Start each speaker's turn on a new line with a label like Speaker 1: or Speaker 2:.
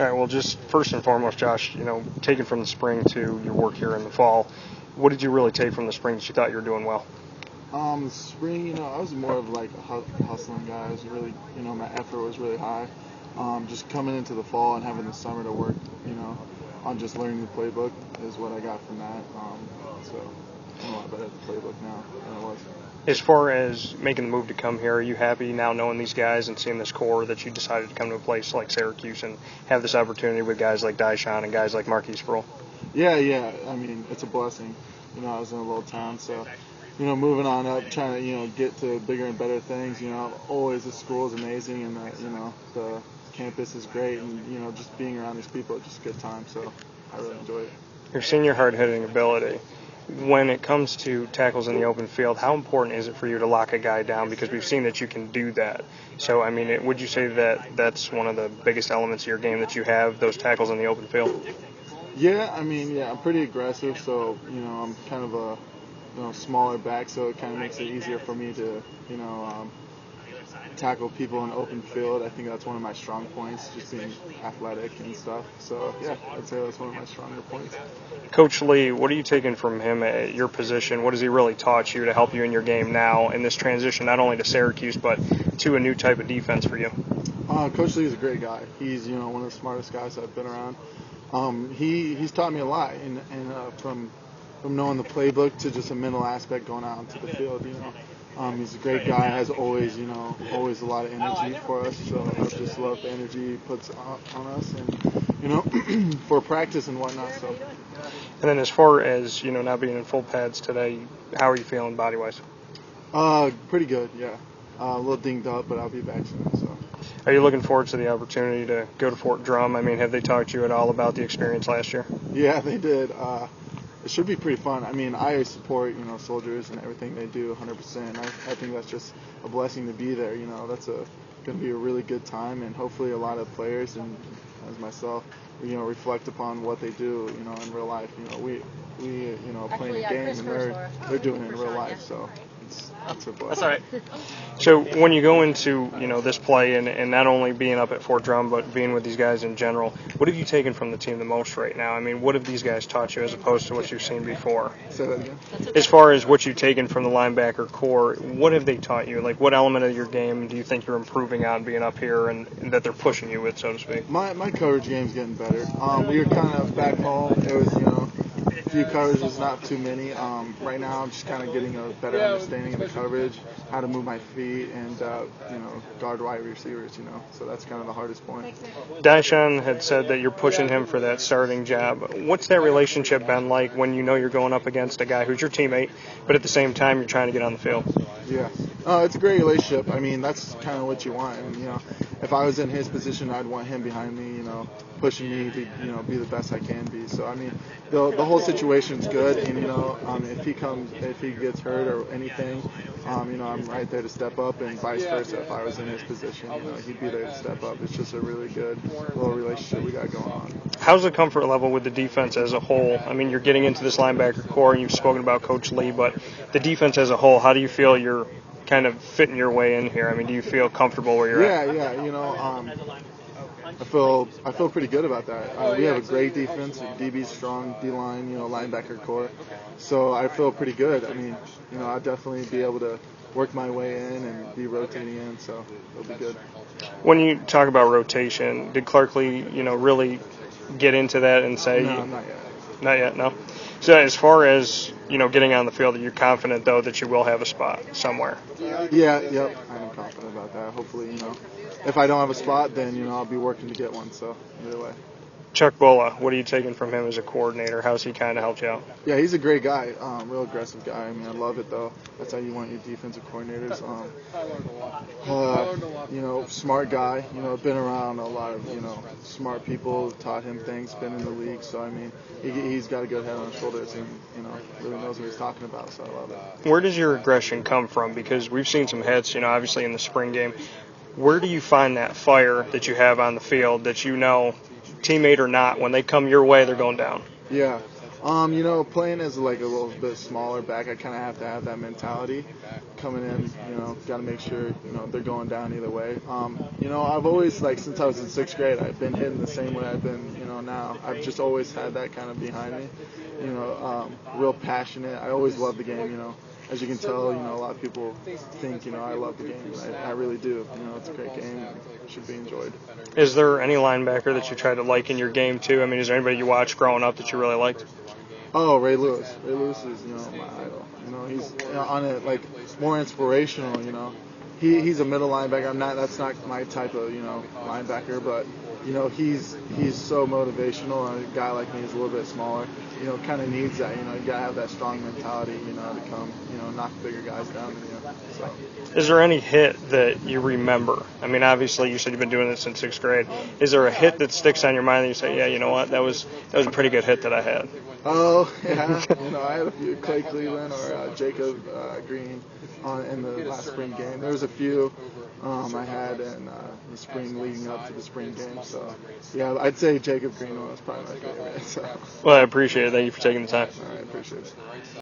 Speaker 1: All right, well, just first and foremost, Josh, taking from the spring to your work here in the fall, what did you really take from the spring that you thought you were doing well?
Speaker 2: The spring, I was more of like a hustling guy. I was really, my effort was really high. Just coming into the fall and having the summer to work, on just learning the playbook is what I got from that. So I'm a lot better at the playbook now than I was.
Speaker 1: As far as making the move to come here, are you happy now knowing these guys and seeing this core that you decided to come to a place like Syracuse and have this opportunity with guys like Dyshawn and guys like Marquise Sproul?
Speaker 2: Yeah. I mean, it's a blessing. I was in a little town, so, moving on up, trying to, get to bigger and better things. Always the school is amazing and, the campus is great. And, just being around these people is just a good time. So I really enjoy it.
Speaker 1: Your senior hard-hitting ability. When it comes to tackles in the open field, how important is it for you to lock a guy down? Because we've seen that you can do that. So, I mean, would you say that that's one of the biggest elements of your game that you have, those tackles in the open field?
Speaker 2: Yeah, I'm pretty aggressive, so, I'm kind of a smaller back, so it kind of makes it easier for me to, tackle people in open field. I think that's one of my strong points, just being athletic and stuff. So, yeah, I'd say that's one of my stronger points.
Speaker 1: Coach Lee, what are you taking from him at your position? What has he really taught you to help you in your game now in this transition, not only to Syracuse, but to a new type of defense for you?
Speaker 2: Coach Lee is a great guy. He's, one of the smartest guys I've been around. He's taught me a lot, and from knowing the playbook to just a mental aspect going out into the field, He's a great guy, has always a lot of energy for us. So I just love the energy he puts on us and, for practice and whatnot. So.
Speaker 1: And then as far as, now being in full pads today, how are you feeling body-wise?
Speaker 2: Pretty good, yeah. A little dinged up, but I'll be back soon. So.
Speaker 1: Are you looking forward to the opportunity to go to Fort Drum? I mean, have they talked to you at all about the experience last year?
Speaker 2: Yeah, they did. It should be pretty fun. I mean, I support, soldiers and everything they do 100%. I think that's just a blessing to be there. That's going to be a really good time, and hopefully a lot of players and as myself, reflect upon what they do, in real life. We playing a game and they're doing it in real life. So that's a blessing.
Speaker 1: That's all right. So when you go into, this play and not only being up at Fort Drum, but being with these guys in general, what have you taken from the team the most right now? I mean, what have these guys taught you as opposed to what you've seen before?
Speaker 2: Say that again.
Speaker 1: As far as what you've taken from the linebacker core, what have they taught you? Like, what element of your game do you think you're improving on being up here and that they're pushing you with, so to speak?
Speaker 2: My coverage game's getting better. We were kind of back home. It was, a few coverages, not too many. Right now I'm just kind of getting a better understanding of the coverage, how to move my feet, and, guard wide receivers, So that's kind of the hardest point.
Speaker 1: Dyshawn had said that you're pushing him for that starting job. What's that relationship been like when you're going up against a guy who's your teammate, but at the same time you're trying to get on the field?
Speaker 2: Yeah. It's a great relationship. I mean, that's kind of what you want. And, if I was in his position, I'd want him behind me, pushing me to, be the best I can be. So, I mean, the whole situation's good. And, if he gets hurt or anything, I'm right there to step up, and vice versa. If I was in his position, he'd be there to step up. It's just a really good little relationship we got going on.
Speaker 1: How's the comfort level with the defense as a whole? I mean, you're getting into this linebacker core, and you've spoken about Coach Lee, but the defense as a whole, how do you feel you're kind of fitting your way in here? I mean, do you feel comfortable where you're at?
Speaker 2: Yeah. I feel pretty good about that. We have a great defense, DB strong, D-line, linebacker core. So I feel pretty good. I mean, I'll definitely be able to work my way in and be rotating in, so it'll be good.
Speaker 1: When you talk about rotation, did Clark Lea, really get into that and say?
Speaker 2: No, not yet.
Speaker 1: Not yet, no? So as far as, getting on the field, you're confident, though, that you will have a spot somewhere?
Speaker 2: Yep. I'm confident about that. Hopefully, if I don't have a spot, then, I'll be working to get one. So, either way.
Speaker 1: Chuck Bullough, what are you taking from him as a coordinator? How's he kind of helped you out?
Speaker 2: Yeah, he's a great guy, real aggressive guy. I mean, I love it, though. That's how you want your defensive coordinators. Smart guy, been around a lot of, smart people, taught him things, been in the league. So, I mean, he's got a good head on his shoulders and, really knows what he's talking about. So I love it.
Speaker 1: Where does your aggression come from? Because we've seen some hits, obviously in the spring game. Where do you find that fire that you have on the field that teammate or not, when they come your way, they're going down?
Speaker 2: Yeah. Playing as like a little bit smaller back, I kind of have to have that mentality coming in. Got to make sure they're going down either way. I've always, like, since I was in 6th grade, I've been hitting the same way I've been now. I've just always had that kind of behind me. Real passionate. I always loved the game. As you can tell, a lot of people think I love the game. I really do. It's a great game and it should be enjoyed.
Speaker 1: Is there any linebacker that you try to like in your game too? I mean, is there anybody you watched growing up that you really liked?
Speaker 2: Oh, Ray Lewis. Ray Lewis is, my idol. He's on it, like, more inspirational. He's a middle linebacker. That's not my type of linebacker, but he's so motivational. And a guy like me is a little bit smaller. Kind of needs that. You gotta have that strong mentality. To come, knock bigger guys down. So.
Speaker 1: Is there any hit that you remember? I mean, obviously you said you've been doing this since 6th grade. Is there a hit that sticks on your mind that you say, yeah, you know what, that was a pretty good hit that I had?
Speaker 2: Oh yeah, I had a few, Clay Cleveland or Jacob Green in the last spring game. There was a few I had in the spring leading up to the spring game. So yeah, I'd say Jacob Green was probably my favorite. So.
Speaker 1: Well, I appreciate it. Thank you for taking the time.
Speaker 2: All right, appreciate it.